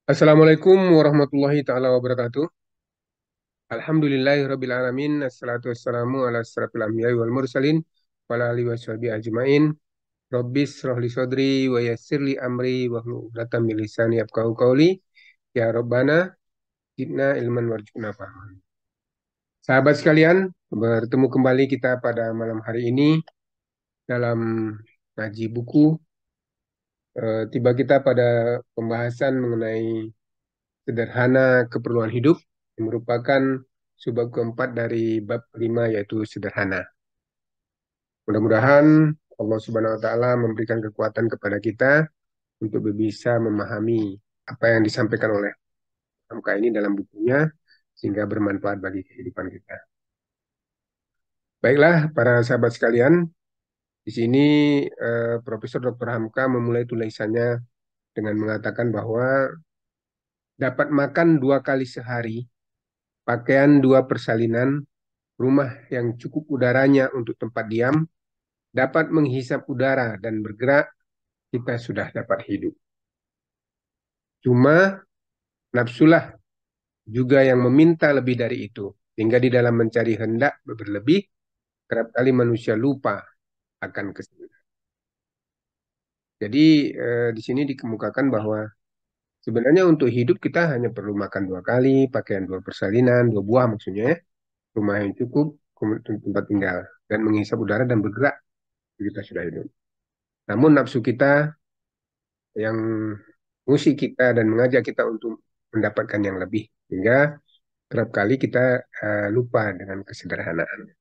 Assalamualaikum warahmatullahi taala wabarakatuh. Alhamdulillahirabbil alamin. Assalatu wassalamu ala asyrafil anbiya'i wal mursalin wa ala alihi washabihi ajmain. Rabbis shrah li sadri wa yassir li amri wa hlul 'uqdatam min lisani yafqahu qawli. Ya Rabbana zidna ilman warzuqna fahman. Sahabat sekalian, bertemu kembali kita pada malam hari ini dalam ngaji buku. Tiba kita pada pembahasan mengenai sederhana keperluan hidup yang merupakan subbab keempat dari bab 5 yaitu sederhana. Mudah-mudahan Allah Subhanahu wa taala memberikan kekuatan kepada kita untuk bisa memahami apa yang disampaikan oleh MK ini dalam bukunya sehingga bermanfaat bagi kehidupan kita. Baiklah para sahabat sekalian, di sini Profesor Dr. Hamka memulai tulisannya dengan mengatakan bahwa dapat makan 2 kali sehari, pakaian 2 persalinan, rumah yang cukup udaranya untuk tempat diam, dapat menghisap udara dan bergerak, kita sudah dapat hidup. Cuma nafsulah juga yang meminta lebih dari itu. Hingga di dalam mencari hendak berlebih, kerap kali manusia lupa akan kesenangan. Jadi di sini dikemukakan bahwa sebenarnya untuk hidup kita hanya perlu makan 2 kali, pakaian 2 persalinan, 2 buah maksudnya, ya, rumah yang cukup, kemudian tempat tinggal, dan menghisap udara dan bergerak, kita sudah hidup. Namun nafsu kita yang mengusik kita dan mengajak kita untuk mendapatkan yang lebih, sehingga kerap kali kita lupa dengan kesederhanaan.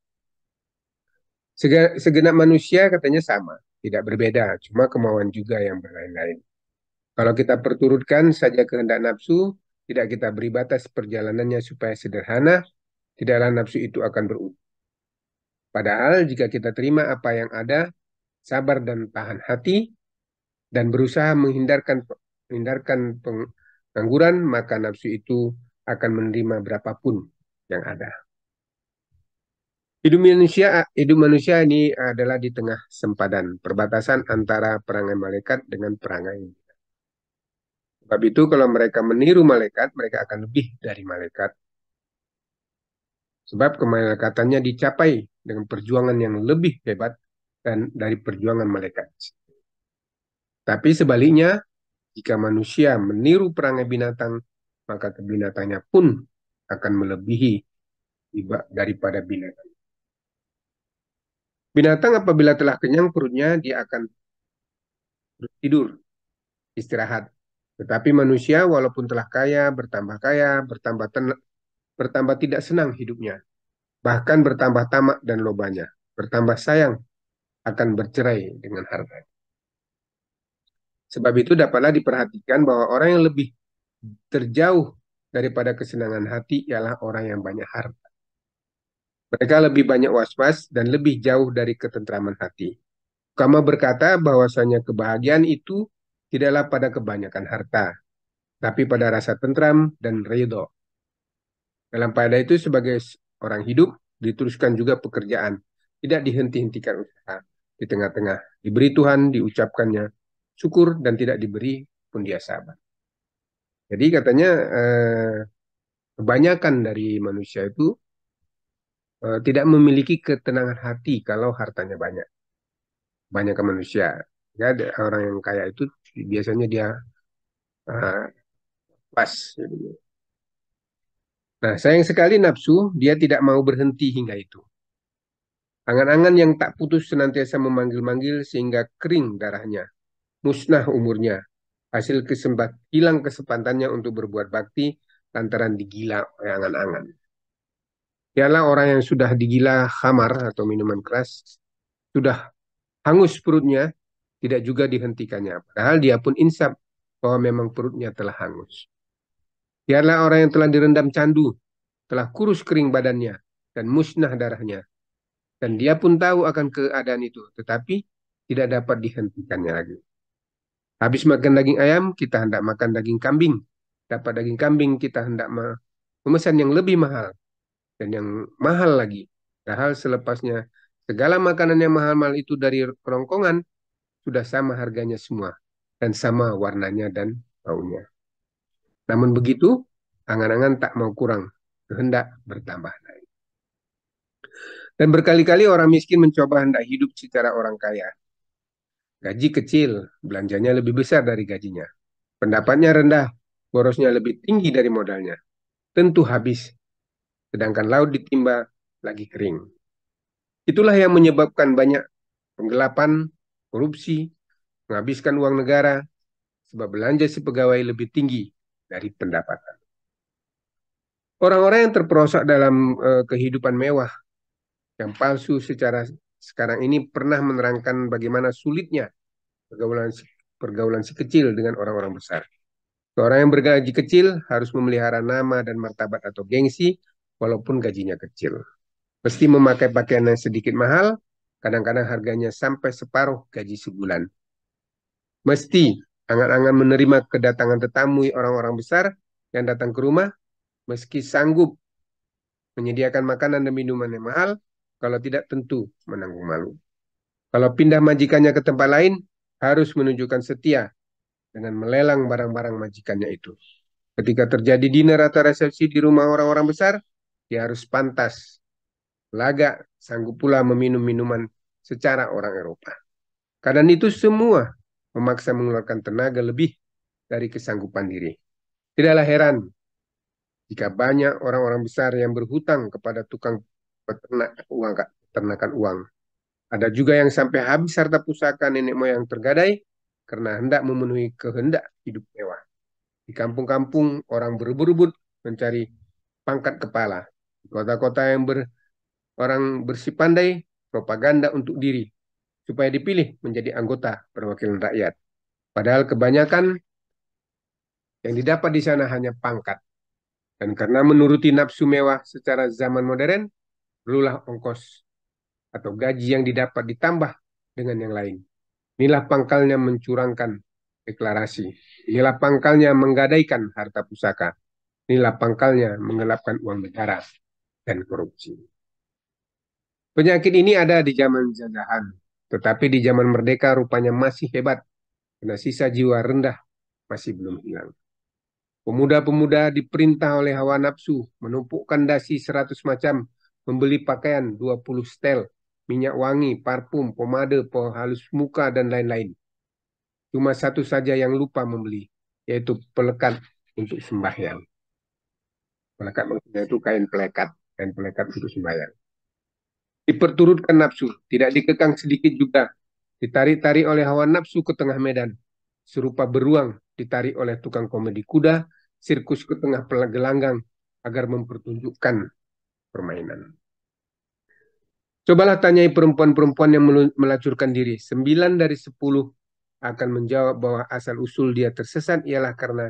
Segenap manusia katanya sama, tidak berbeda, cuma kemauan juga yang berlain-lain. Kalau kita perturutkan saja kehendak nafsu, tidak kita beri batas perjalanannya supaya sederhana, tidaklah nafsu itu akan berubah. Padahal jika kita terima apa yang ada, sabar dan tahan hati, dan berusaha menghindarkan pengangguran, maka nafsu itu akan menerima berapapun yang ada. Hidup manusia ini adalah di tengah sempadan, perbatasan antara perangai malaikat dengan perangai. Sebab itu kalau mereka meniru malaikat, mereka akan lebih dari malaikat. Sebab kemalaikatannya dicapai dengan perjuangan yang lebih hebat dan dari perjuangan malaikat. Tapi sebaliknya, jika manusia meniru perangai binatang, maka kebinatannya pun akan melebihi daripada binatang. Binatang apabila telah kenyang perutnya, dia akan tidur, istirahat. Tetapi manusia walaupun telah kaya, bertambah tidak senang hidupnya. Bahkan bertambah tamak dan lobanya. Bertambah sayang akan bercerai dengan harta. Sebab itu dapatlah diperhatikan bahwa orang yang lebih terjauh daripada kesenangan hati ialah orang yang banyak harta. Mereka lebih banyak was-was dan lebih jauh dari ketentraman hati. Kama berkata bahwasanya kebahagiaan itu tidaklah pada kebanyakan harta, tapi pada rasa tentram dan ridho. Dalam pada itu sebagai orang hidup diteruskan juga pekerjaan, tidak dihenti-hentikan usaha. Di tengah-tengah diberi Tuhan, diucapkannya syukur dan tidak diberi pun dia sabar. Jadi katanya kebanyakan dari manusia itu tidak memiliki ketenangan hati kalau hartanya banyak. Banyak ke manusia. Ya, orang yang kaya itu biasanya dia uh, pas. Nah, sayang sekali nafsu, dia tidak mau berhenti hingga itu. Angan-angan yang tak putus senantiasa memanggil-manggil sehingga kering darahnya, musnah umurnya. Hasil hilang kesempatannya untuk berbuat bakti lantaran digila oleh angan-angan. Ialah orang yang sudah digila khamar atau minuman keras, sudah hangus perutnya, tidak juga dihentikannya. Padahal dia pun insaf bahwa memang perutnya telah hangus. Ialah orang yang telah direndam candu, telah kurus kering badannya, dan musnah darahnya. Dan dia pun tahu akan keadaan itu, tetapi tidak dapat dihentikannya lagi. Habis makan daging ayam, kita hendak makan daging kambing. Dapat daging kambing, kita hendak memesan yang lebih mahal. Dan yang mahal lagi. Padahal selepasnya segala makanan yang mahal-mahal itu dari kerongkongan, sudah sama harganya semua. Dan sama warnanya dan baunya. Namun begitu, angan-angan tak mau kurang, kehendak bertambah naik. Dan berkali-kali orang miskin mencoba hendak hidup secara orang kaya. Gaji kecil, belanjanya lebih besar dari gajinya. Pendapatnya rendah, borosnya lebih tinggi dari modalnya. Tentu habis, sedangkan laut ditimba lagi kering. Itulah yang menyebabkan banyak penggelapan, korupsi, menghabiskan uang negara, sebab belanja si pegawai lebih tinggi dari pendapatan. Orang-orang yang terperosok dalam kehidupan mewah yang palsu secara sekarang ini pernah menerangkan bagaimana sulitnya pergaulan pergaulan si kecil dengan orang-orang besar. Orang yang bergaji kecil harus memelihara nama dan martabat atau gengsi walaupun gajinya kecil. Mesti memakai pakaian yang sedikit mahal, kadang-kadang harganya sampai separuh gaji sebulan. Mesti angan-angan menerima kedatangan tetamu orang-orang besar yang datang ke rumah, meski sanggup menyediakan makanan dan minuman yang mahal, kalau tidak tentu menanggung malu. Kalau pindah majikannya ke tempat lain, harus menunjukkan setia dengan melelang barang-barang majikannya itu. Ketika terjadi dinner atau resepsi di rumah orang-orang besar, dia harus pantas, laga, sanggup pula meminum minuman secara orang Eropa. Karena itu semua memaksa mengeluarkan tenaga lebih dari kesanggupan diri. Tidaklah heran jika banyak orang-orang besar yang berhutang kepada tukang peternak uang, peternakan uang. Ada juga yang sampai habis harta pusaka nenek moyang tergadai karena hendak memenuhi kehendak hidup mewah. Di kampung-kampung orang berebut-rebut mencari pangkat kepala. Di kota-kota yang orang bersih pandai propaganda untuk diri supaya dipilih menjadi anggota perwakilan rakyat. Padahal kebanyakan yang didapat di sana hanya pangkat. Dan karena menuruti nafsu mewah secara zaman modern, perlulah ongkos atau gaji yang didapat ditambah dengan yang lain. Inilah pangkalnya mencurangkan deklarasi. Inilah pangkalnya menggadaikan harta pusaka. Inilah pangkalnya menggelapkan uang negara dan korupsi. Penyakit ini ada di zaman jajahan, tetapi di zaman merdeka rupanya masih hebat, karena sisa jiwa rendah masih belum hilang. Pemuda-pemuda diperintah oleh hawa nafsu menumpukkan dasi 100 macam, membeli pakaian 20 setel, minyak wangi, parfum, pomade, penghalus muka, dan lain-lain. Cuma satu saja yang lupa membeli, yaitu pelekat untuk sembahyang. Pelekat maksudnya itu kain pelekat untuk sembahyang. Diperturutkan nafsu, tidak dikekang sedikit juga, ditarik-tarik oleh hawa nafsu ke tengah medan, serupa beruang ditarik oleh tukang komedi kuda, sirkus ke tengah gelanggang agar mempertunjukkan permainan. Cobalah tanyai perempuan-perempuan yang melacurkan diri. 9 dari 10 akan menjawab bahwa asal-usul dia tersesat ialah karena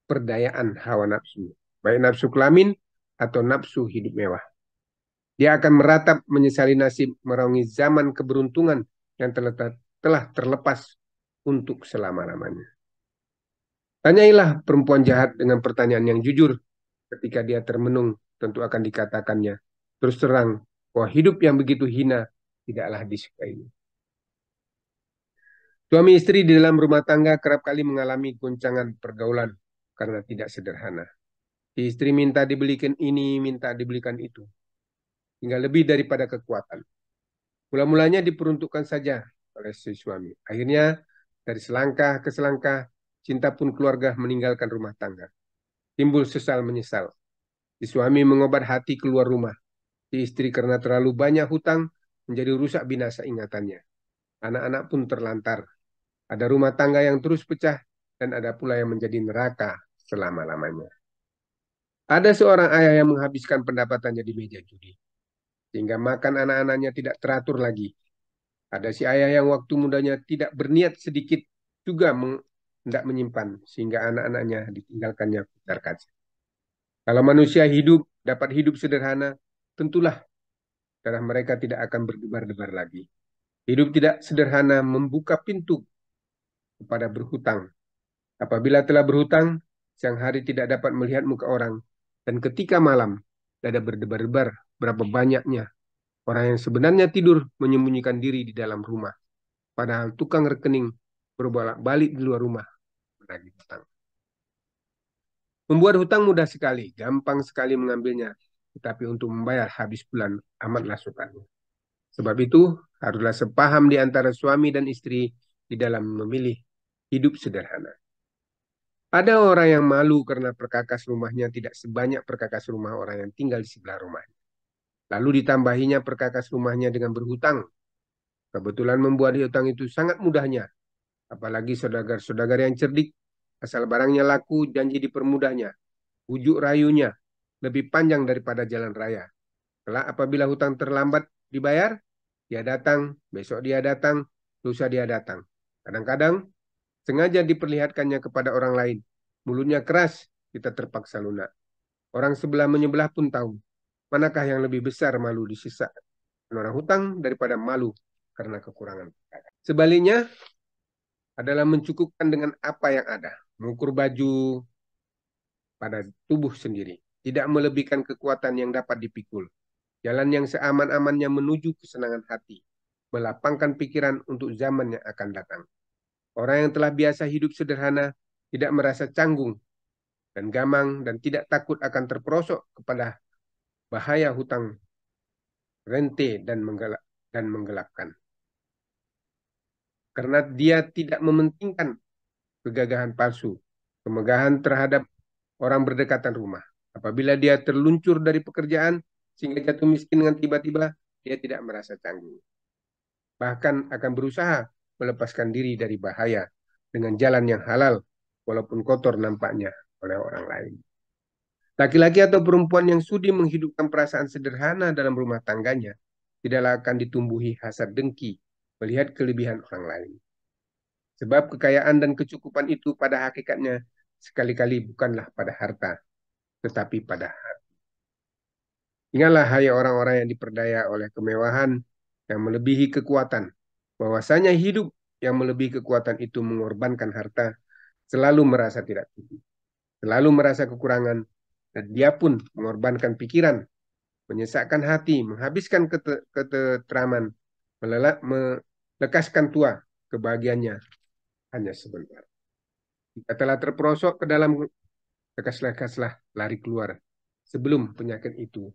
perdayaan hawa nafsu. Baik nafsu kelamin atau nafsu hidup mewah. Dia akan meratap menyesali nasib meraungi zaman keberuntungan yang telah terlepas untuk selama-lamanya. Tanyailah perempuan jahat dengan pertanyaan yang jujur. Ketika dia termenung, tentu akan dikatakannya. Terus terang, bahwa hidup yang begitu hina tidaklah disukai. Suami istri di dalam rumah tangga kerap kali mengalami goncangan pergaulan karena tidak sederhana. Si istri minta dibelikan ini, minta dibelikan itu. Hingga lebih daripada kekuatan. Mula-mulanya diperuntukkan saja oleh si suami. Akhirnya dari selangkah ke selangkah, cinta pun keluarga meninggalkan rumah tangga. Timbul sesal menyesal. Si suami mengobat hati keluar rumah. Si istri karena terlalu banyak hutang menjadi rusak binasa ingatannya. Anak-anak pun terlantar. Ada rumah tangga yang terus pecah dan ada pula yang menjadi neraka selama-lamanya. Ada seorang ayah yang menghabiskan pendapatannya di meja judi. Sehingga makan anak-anaknya tidak teratur lagi. Ada si ayah yang waktu mudanya tidak berniat sedikit juga hendak menyimpan. Sehingga anak-anaknya ditinggalkannya putar kaca. Kalau manusia dapat hidup sederhana, tentulah darah mereka tidak akan berdebar-debar lagi. Hidup tidak sederhana membuka pintu kepada berhutang. Apabila telah berhutang, siang hari tidak dapat melihat muka orang. Dan ketika malam, dada berdebar-debar berapa banyaknya orang yang sebenarnya tidur menyembunyikan diri di dalam rumah. Padahal tukang rekening berbolak-balik di luar rumah menagih hutang. Membuat hutang mudah sekali, gampang sekali mengambilnya, tetapi untuk membayar habis bulan amatlah sukarnya. Sebab itu, haruslah sepaham di antara suami dan istri di dalam memilih hidup sederhana. Ada orang yang malu karena perkakas rumahnya tidak sebanyak perkakas rumah orang yang tinggal di sebelah rumahnya. Lalu ditambahinya perkakas rumahnya dengan berhutang. Kebetulan membuat hutang itu sangat mudahnya. Apalagi saudagar-saudagar yang cerdik, asal barangnya laku, janji dipermudahnya. Bujuk rayunya lebih panjang daripada jalan raya. Kelak apabila hutang terlambat dibayar, dia datang, besok dia datang, lusa dia datang. Kadang-kadang sengaja diperlihatkannya kepada orang lain. Mulutnya keras, kita terpaksa lunak. Orang sebelah menyebelah pun tahu, manakah yang lebih besar malu disisa orang hutang daripada malu karena kekurangan. Sebaliknya adalah mencukupkan dengan apa yang ada. Mengukur baju pada tubuh sendiri. Tidak melebihkan kekuatan yang dapat dipikul. Jalan yang seaman-amannya menuju kesenangan hati. Melapangkan pikiran untuk zaman yang akan datang. Orang yang telah biasa hidup sederhana tidak merasa canggung dan gamang dan tidak takut akan terperosok kepada bahaya hutang rente dan menggelapkan. Karena dia tidak mementingkan kegagahan palsu, kemegahan terhadap orang berdekatan rumah. Apabila dia terluncur dari pekerjaan sehingga jatuh miskin dengan tiba-tiba, dia tidak merasa canggung. Bahkan akan berusaha melepaskan diri dari bahaya dengan jalan yang halal, walaupun kotor nampaknya oleh orang lain. Laki-laki atau perempuan yang sudi menghidupkan perasaan sederhana dalam rumah tangganya, tidaklah akan ditumbuhi hasad dengki melihat kelebihan orang lain. Sebab kekayaan dan kecukupan itu pada hakikatnya sekali-kali bukanlah pada harta, tetapi pada hati. Ingatlah hai orang-orang yang diperdaya oleh kemewahan yang melebihi kekuatan, bahwasanya hidup yang melebihi kekuatan itu mengorbankan harta, selalu merasa tidak cukup, selalu merasa kekurangan, dan dia pun mengorbankan pikiran, menyesakkan hati, menghabiskan keteraman, melekaskan tua, kebahagiaannya hanya sebentar. Jika telah terperosok ke dalam, lekas-lekaslah lari keluar sebelum penyakit itu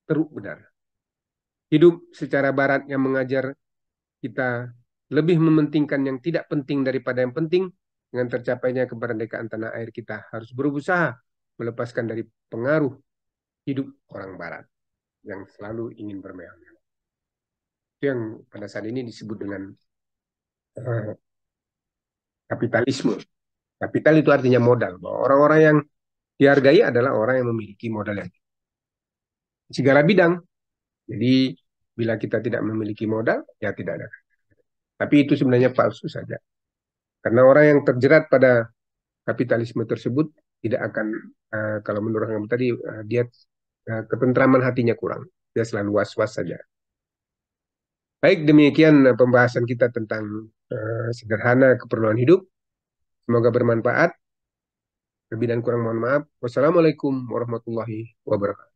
teruk benar. Hidup secara barat yang mengajar kita lebih mementingkan yang tidak penting daripada yang penting. Dengan tercapainya kemerdekaan tanah air, kita harus berusaha melepaskan dari pengaruh hidup orang barat yang selalu ingin bermewah. Itu yang pada saat ini disebut dengan uh, kapitalisme. Kapital itu artinya modal. Bahwa orang-orang yang dihargai adalah orang yang memiliki modal yang segala bidang. Jadi bila kita tidak memiliki modal, ya tidak ada. Tapi itu sebenarnya palsu saja. Karena orang yang terjerat pada kapitalisme tersebut tidak akan, kalau menurut kamu tadi, dia ketentraman hatinya kurang. Dia selalu was-was saja. Baik, demikian pembahasan kita tentang sederhana keperluan hidup. Semoga bermanfaat. Lebih dan kurang mohon maaf. Wassalamualaikum warahmatullahi wabarakatuh.